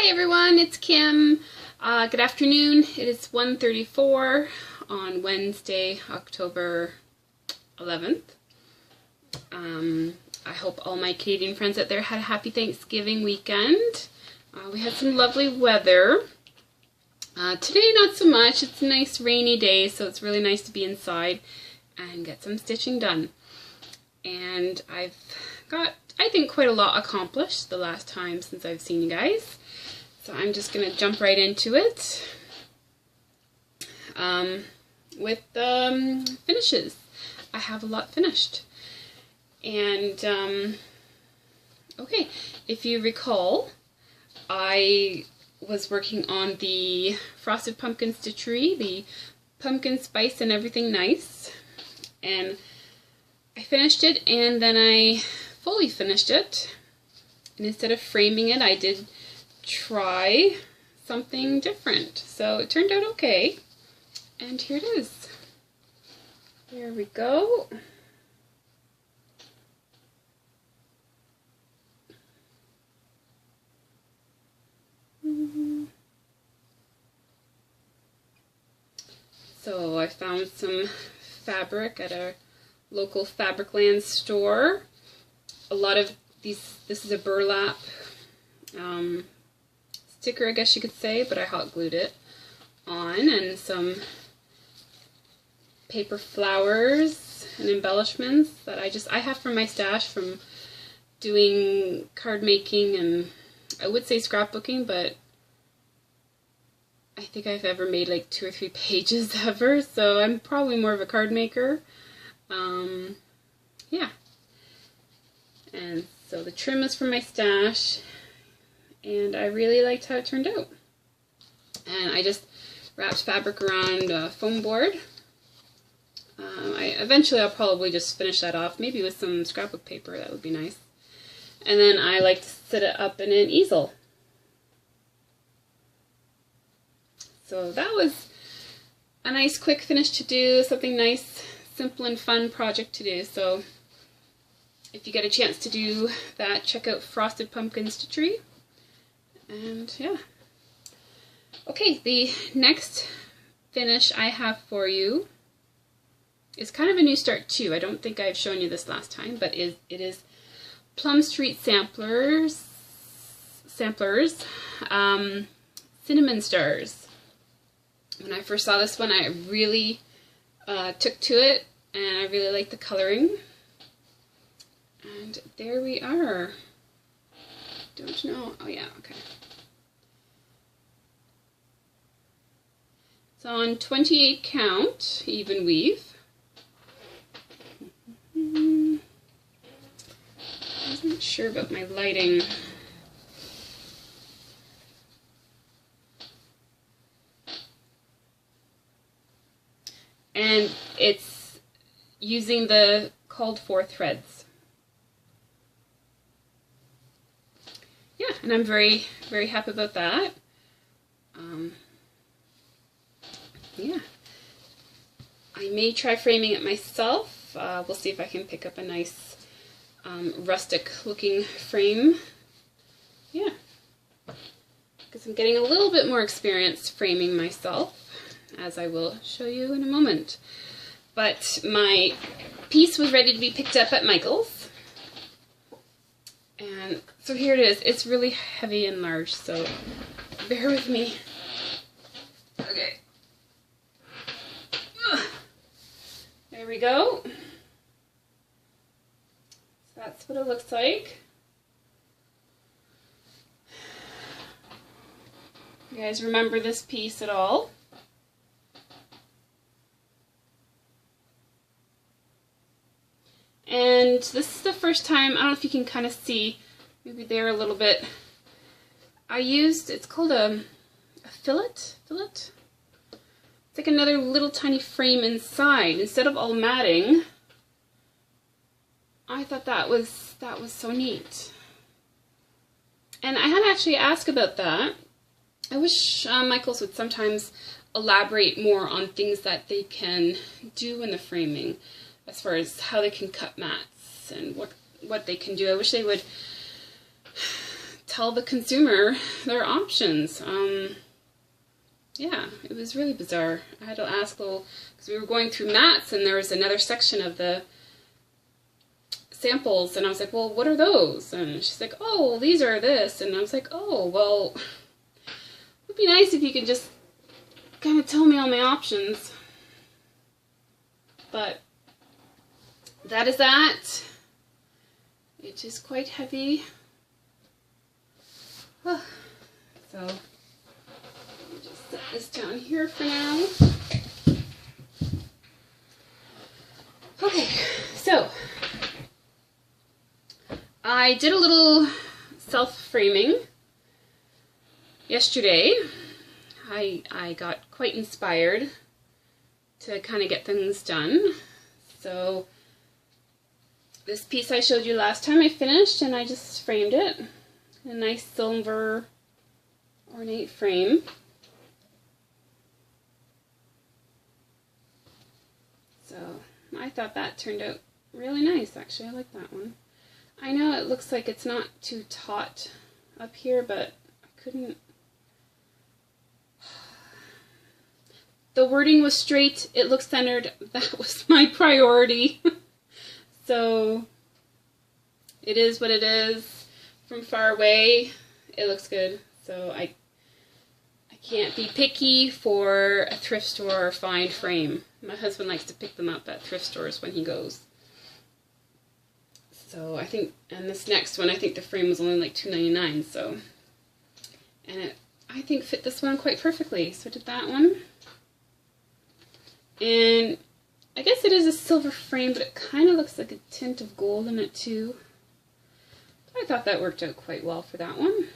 Hi everyone, it's Kim. Good afternoon. It is 1:34 on Wednesday, October 11th. I hope all my Canadian friends out there had a happy Thanksgiving weekend. We had some lovely weather. Today not so much. It's a nice rainy day, so it's really nice to be inside and get some stitching done. And I've got, I think, quite a lot accomplished the last time since I've seen you guys. So I'm just going to jump right into it with finishes. I have a lot finished. And, okay, if you recall, I was working on the Frosted Pumpkin Stitchery, the pumpkin spice and everything nice. And I finished it, and then I fully finished it. And instead of framing it, I did try something different. So it turned out okay. And here it is. There we go. So I found some fabric at a local Fabricland store. A lot of these, this is a burlap sticker, I guess you could say, but I hot glued it on, and some paper flowers and embellishments that I have from my stash from doing card making, and I would say scrapbooking, but I think I've ever made like 2 or 3 pages ever, so I'm probably more of a card maker. Yeah. And so the trim is from my stash, and I really liked how it turned out. And I just wrapped fabric around a foam board. Eventually I'll probably just finish that off, maybe with some scrapbook paper, that would be nice. And then I like to set it up in an easel. So that was a nice quick finish to do, something nice, simple and fun project to do. So if you get a chance to do that, check out Frosted Pumpkin Stitchery. And yeah. Okay, the next finish I have for you is kind of a new start too. I don't think I've shown you this last time, but it is Plum Street Samplers Cinnamon Stars. When I first saw this one, I really took to it, and I really liked the coloring. And there we are. Don't know. Oh yeah, okay. It's on 28 count, even weave. I wasn't sure about my lighting. And it's using the called for threads. Yeah, and I'm very, very happy about that. Yeah. I may try framing it myself. We'll see if I can pick up a nice rustic looking frame. Yeah. Because I'm getting a little bit more experience framing myself, as I will show you in a moment. But my piece was ready to be picked up at Michael's. And so here it is. It's really heavy and large, so bear with me. Okay. There we go. So that's what it looks like. You guys remember this piece at all? And this is the first time, I don't know if you can kind of see, maybe there a little bit, I used, it's called a fillet? It's like another little tiny frame inside. Instead of all matting, I thought that was so neat. And I had actually asked about that. I wish Michael's would sometimes elaborate more on things that they can do in the framing, as far as how they can cut mats and what they can do. I wish they would tell the consumer their options. Yeah, it was really bizarre. I had to ask because we were going through mats and there was another section of the samples, and I was like, well, what are those? And she's like, oh, well, these are this. And I was like, oh, well, it would be nice if you could just kind of tell me all my options. But that is that. It is quite heavy. So let me just set this down here for now. Okay, so I did a little self-framing yesterday. I got quite inspired to kind of get things done. So this piece I showed you last time I finished, and I just framed it. A nice silver ornate frame. So I thought that turned out really nice, actually. I like that one. I know it looks like it's not too taut up here, but I couldn't. The wording was straight, it looks centered. That was my priority. So it is what it is. From far away, it looks good. So I can't be picky for a thrift store or fine frame. My husband likes to pick them up at thrift stores when he goes. So I think, and this next one, I think the frame was only like $2.99. So, and it, I think, fit this one quite perfectly. So I did that one. And I guess it is a silver frame, but it kind of looks like a tint of gold in it too. I thought that worked out quite well for that one.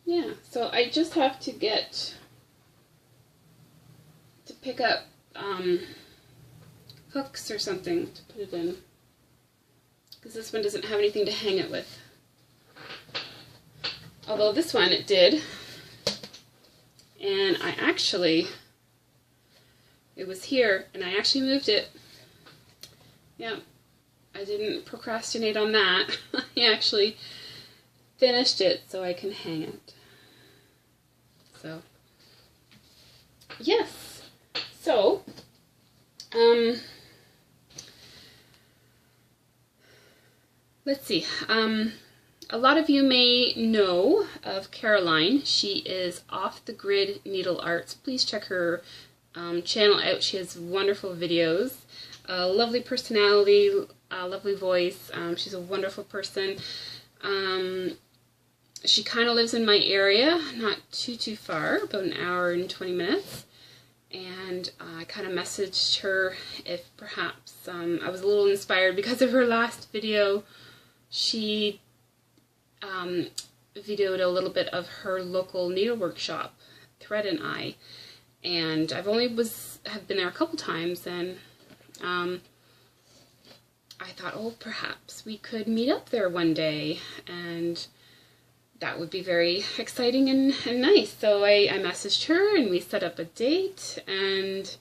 Yeah, so I just have to pick up hooks or something to put it in, because this one doesn't have anything to hang it with. Although this one it did, and it was here, and I actually moved it. Yeah, I didn't procrastinate on that. I actually finished it so I can hang it. So, yes. So, let's see. A lot of you may know of Caroline. She is Off the Grid Needle Arts. Please check her channel out. She has wonderful videos. A lovely personality, a lovely voice. She's a wonderful person. She kind of lives in my area, not too far, about an hour and 20 minutes. And I kind of messaged her if perhaps I was a little inspired because of her last video. She videoed a little bit of her local needlework shop, Thread and I, and I've only have been there a couple times, and I thought, oh, perhaps we could meet up there one day, and that would be very exciting and nice. So I messaged her, and we set up a date, and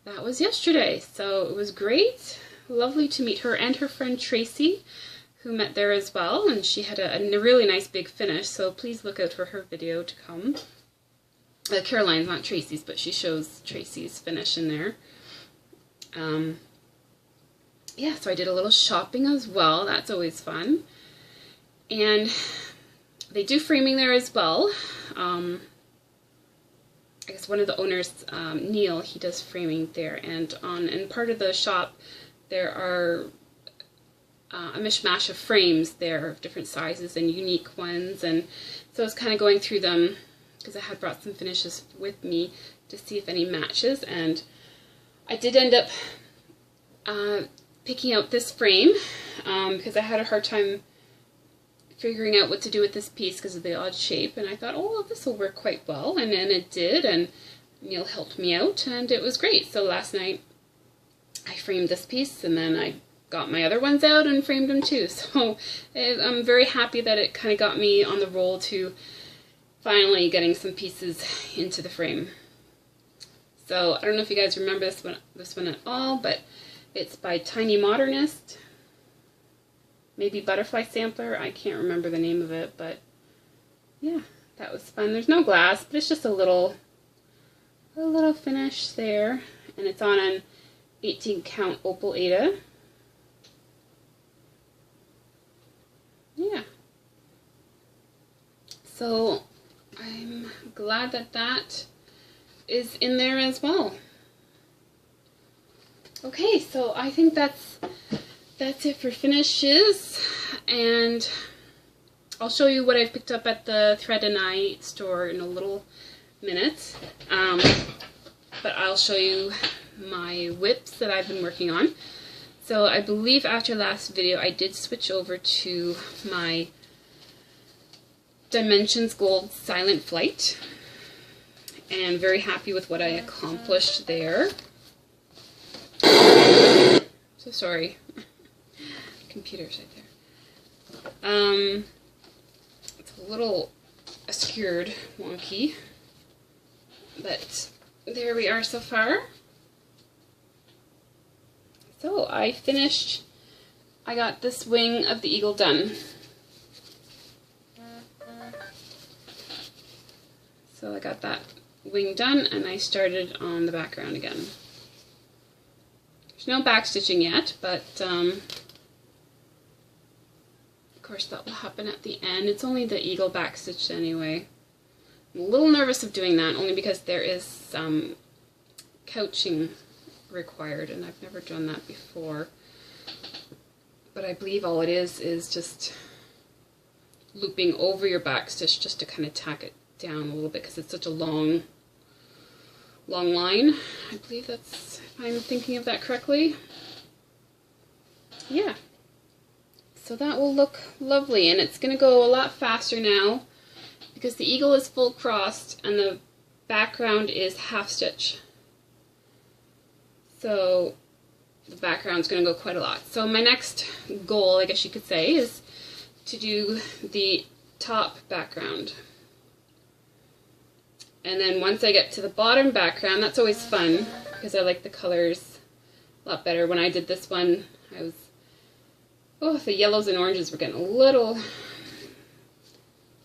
that was yesterday. So it was great, lovely to meet her and her friend Tracy, who met there as well, and she had a really nice big finish, so please look out for her video to come. Caroline's not Tracy's, but she shows Tracy's finish in there. Yeah, so I did a little shopping as well. That's always fun. And they do framing there as well. I guess one of the owners, Neil, he does framing there, and in part of the shop there are a mishmash of frames there of different sizes and unique ones, and so I was kind of going through them because I had brought some finishes with me to see if any matches, and I did end up picking out this frame because I had a hard time figuring out what to do with this piece because of the odd shape, and I thought, oh, well, this will work quite well, and then it did, and Neil helped me out, and it was great. So last night I framed this piece, and then I got my other ones out and framed them too. So I'm very happy that it kind of got me on the roll to finally getting some pieces into the frame. So I don't know if you guys remember this one at all, but It's by Tiny Modernist. Maybe Butterfly Sampler. I can't remember the name of it, but yeah, that was fun. There's no glass, but it's just a little finish there, and it's on an 18 count Opal Ada. Yeah. So I'm glad that that is in there as well. Okay, so I think that's it for finishes, and I'll show you what I've picked up at the Thread and Eye store in a little minute. But I'll show you my whips that I've been working on. So I believe after last video I did switch over to my Dimensions Gold Silent Flight, and very happy with what I accomplished there. So sorry, computer's right there. It's a little skewered, wonky, but there we are so far. So I got this wing of the eagle done. So I got that wing done, and I started on the background again. There's no back stitching yet, but of course that will happen at the end. It's only the eagle back stitched anyway. I'm a little nervous of doing that, only because there is some couching required, and I've never done that before. But I believe all it is just looping over your back stitch just to kind of tack it down a little bit, because it's such a long line. I believe that's, if I'm thinking of that correctly. Yeah. So that will look lovely, and it's going to go a lot faster now because the eagle is full crossed and the background is half stitch. So the background's going to go quite a lot. So my next goal, I guess you could say, is to do the top background. And then once I get to the bottom background, that's always fun because I like the colors a lot better. When I did this one, the yellows and oranges were getting a little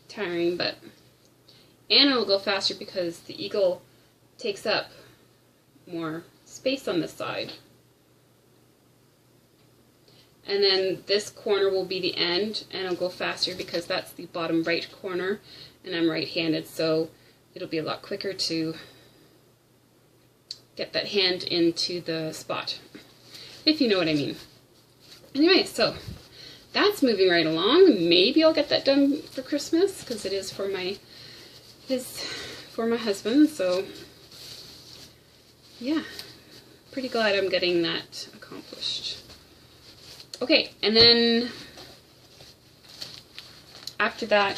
tiring, and it'll go faster because the eagle takes up more space on this side. And then this corner will be the end, and it'll go faster because that's the bottom right corner, and I'm right-handed, so it'll be a lot quicker to get that hand into the spot, if you know what I mean. Anyway, so that's moving right along. Maybe I'll get that done for Christmas, because it is for my husband, so yeah, pretty glad I'm getting that accomplished. Okay, and then after that,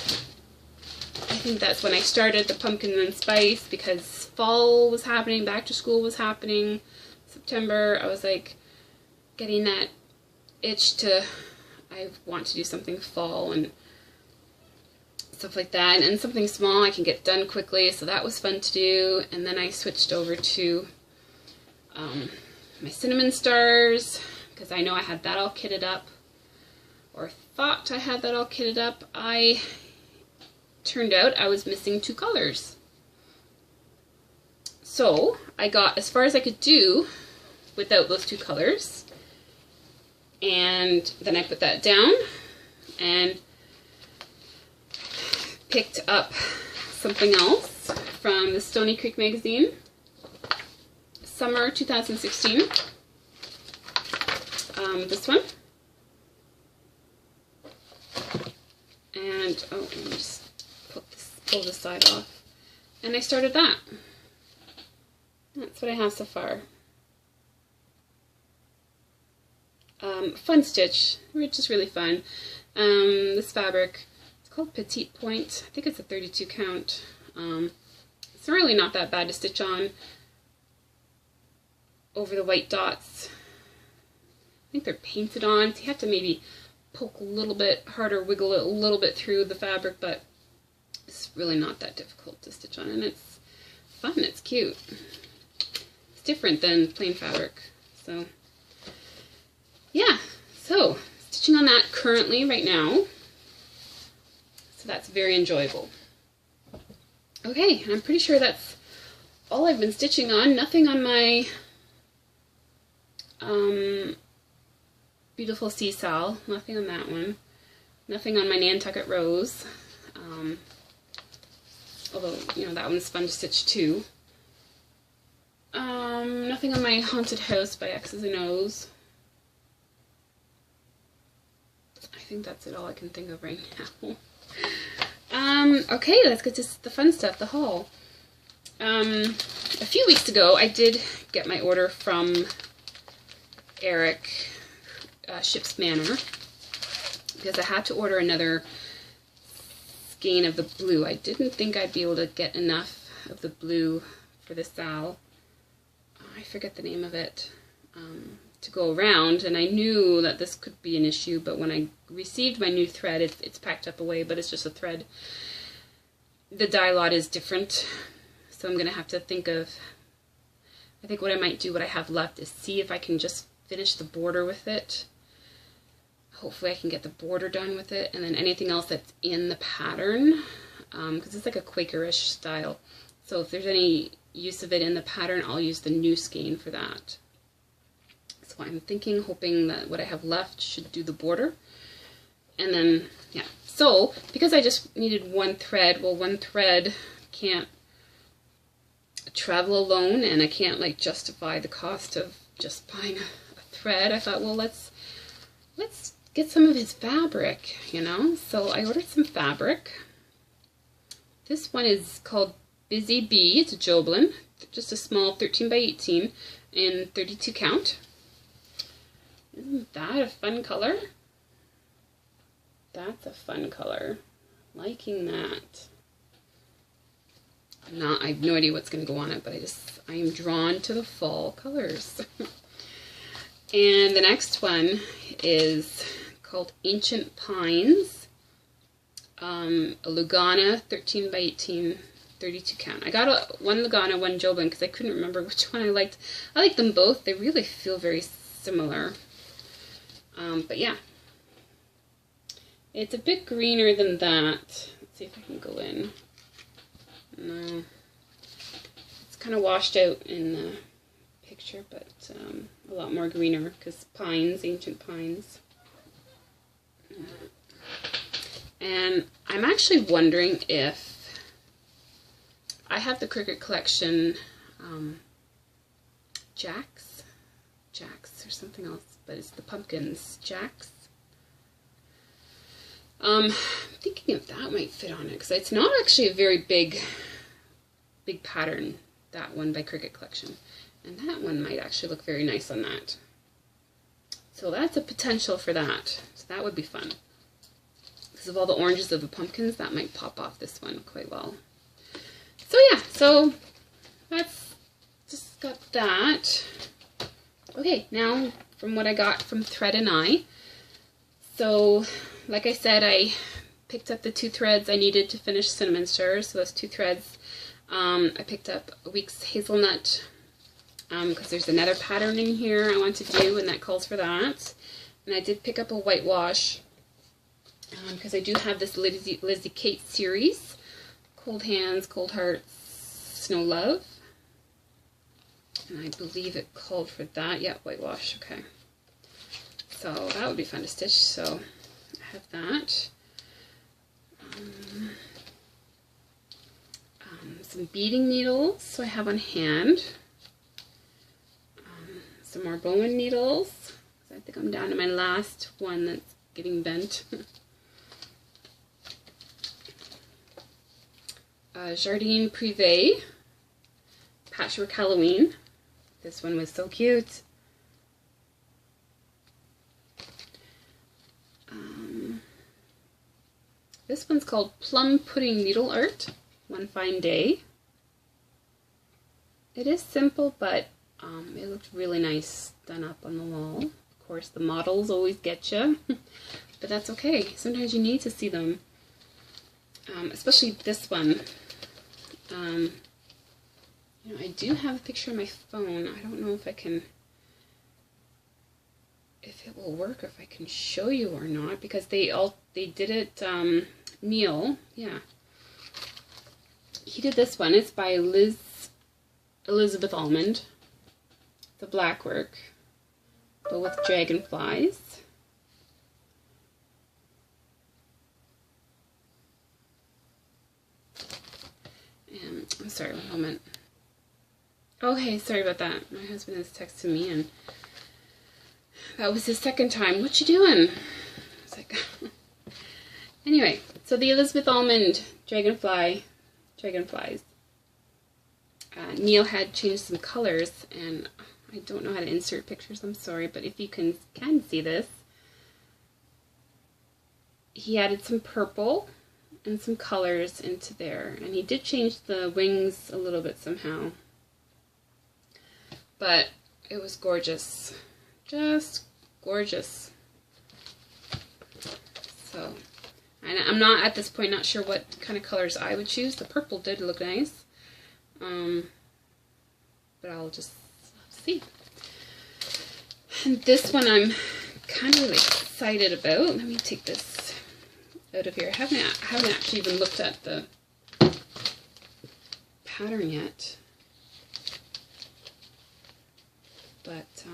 I think that's when I started the pumpkin and spice, because fall was happening, back to school was happening, September. I was like getting that itch to, I want to do something fall and stuff like that, and something small I can get done quickly, so that was fun to do. And then I switched over to my cinnamon stars, because I know I had that all kitted up, or thought I had that all kitted up. Turned out I was missing 2 colors. So I got as far as I could do without those 2 colors, and then I put that down and picked up something else from the Stony Creek magazine, summer 2016. This one, and let me just pull this side off, and I started that. That's what I have so far. Fun stitch, which is really fun. This fabric, it's called Petite Point. I think it's a 32 count. It's really not that bad to stitch on over the white dots. I think they're painted on, so you have to maybe poke a little bit harder, wiggle it a little bit through the fabric, but it's really not that difficult to stitch on, and it's fun, it's cute. It's different than plain fabric, so yeah, so stitching on that currently right now. So that's very enjoyable. Okay, and I'm pretty sure that's all I've been stitching on. Nothing on my beautiful seesaw. Nothing on that one. Nothing on my Nantucket Rose. Although, you know, that one's fun to stitch too. Nothing on my Haunted House by X's and O's. I think that's it, all I can think of right now. Okay, let's get to the fun stuff, the haul. A few weeks ago, I did get my order from Eric, Ships Manor, because I had to order another skein of the blue. I didn't think I'd be able to get enough of the blue for the Sal. I forget the name of it, to go around, and I knew that this could be an issue, but when I received my new thread, it's packed up away, but it's just a thread. The dye lot is different, so I'm going to have to think of, I think what I might do, what I have left, is see if I can just finish the border with it. Hopefully I can get the border done with it, and then anything else that's in the pattern, because it's like a Quakerish style. So if there's any use of it in the pattern, I'll use the new skein for that. So I'm thinking, hoping that what I have left should do the border. And then, yeah. So, because I just needed one thread, well, one thread can't travel alone, and I can't, like, justify the cost of just buying a thread. I thought, well, let's get some of his fabric, you know? So I ordered some fabric. This one is called Busy Bee. It's a Joblin, just a small 13 by 18 in 32 count. Isn't that a fun color? That's a fun color. Liking that. I have no idea what's going to go on it, but I am drawn to the fall colors. And the next one is called Ancient Pines. A Lugana 13 by 18, 32 count. I got one Lugana, one Joblin, because I couldn't remember which one I liked. I like them both. They really feel very similar. But yeah. It's a bit greener than that. Let's see if I can go in. No. It's kind of washed out in the picture, but a lot more greener, because pines, ancient pines. And I'm actually wondering if I have the Cricut Collection Jacks or something else, but it's the pumpkins Jacks. I'm thinking if that might fit on it, because it's not actually a very big pattern, that one by Cricut Collection. And that one might actually look very nice on that. So that's a potential for that. So that would be fun. Because of all the oranges of the pumpkins, that might pop off this one quite well. So yeah, so that's just got that. Okay, now from what I got from Thread and I. So, like I said, I picked up the 2 threads I needed to finish Cinnamon Stir. So those 2 threads. I picked up a week's hazelnut, because there's another pattern in here I want to do, and that calls for that. And I did pick up a whitewash, because I do have this Lizzie Kate series, Cold Hands, Cold Hearts, Snow Love. And I believe it called for that. Yeah, whitewash, okay. So that would be fun to stitch, so I have that. Some beading needles, so I have on hand. Some more Bowen needles. I think I'm down to my last one that's getting bent. Jardine Privé Patchwork Halloween. This one was so cute. This one's called Plum Pudding Needle Art, One Fine Day. It is simple, but it looked really nice done up on the wall. Of course, the models always get you, but that's okay. Sometimes you need to see them, especially this one. You know, I do have a picture on my phone. I don't know if if it will work, if I can show you or not, because they did it, Neil, yeah. He did this one. It's by Elizabeth Almond. The black work, but with dragonflies. And I'm sorry, one moment. Oh, hey, sorry about that. My husband has texted me, and that was his second time. What you doing? It's like, anyway. So the Elizabeth Almond dragonflies. Neil had changed some colors, and I don't know how to insert pictures. I'm sorry, but if you can see this, he added some purple and some colors into there, and he did change the wings a little bit somehow. But it was gorgeous, just gorgeous. So, and I'm not at this point not sure what kind of colors I would choose. The purple did look nice, but I'll just see. And this one I'm kind of really excited about. Let me take this out of here. I haven't actually even looked at the pattern yet. But,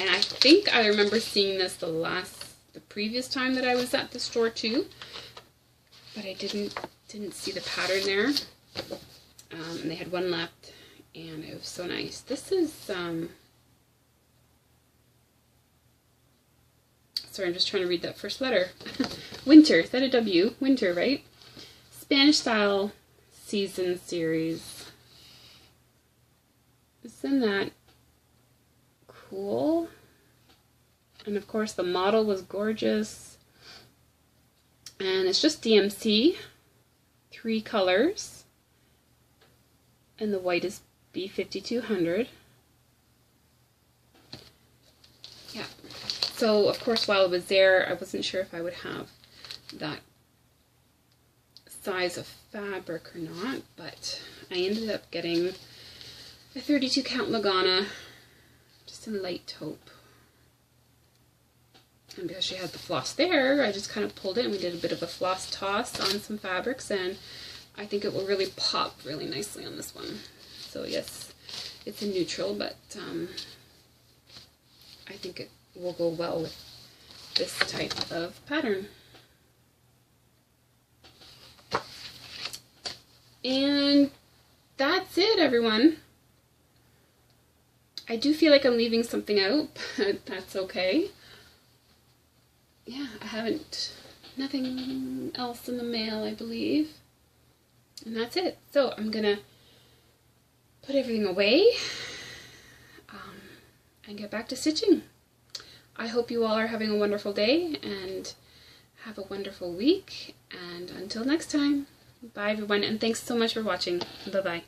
and I think I remember seeing this the previous time that I was at the store too, but I didn't see the pattern there. And they had one left, and it was so nice. This is, sorry, I'm just trying to read that first letter. Winter, is that a W? Winter, right? Spanish style season series. Isn't that cool? And of course the model was gorgeous, and it's just DMC, 3 colors, and the white is B5200. Yeah, so of course while I was there I wasn't sure if I would have that size of fabric or not, but I ended up getting a 32 count Lagana, just in light taupe. And because she had the floss there, I just kind of pulled it, and we did a bit of a floss toss on some fabrics, and I think it will really pop really nicely on this one. So yes, it's a neutral, but I think it will go well with this type of pattern. And that's it, everyone. I do feel like I'm leaving something out, but that's okay. Yeah, I haven't, nothing else in the mail, I believe. And that's it. So I'm gonna put everything away and get back to stitching. I hope you all are having a wonderful day and have a wonderful week. And until next time, bye everyone, and thanks so much for watching. Bye-bye.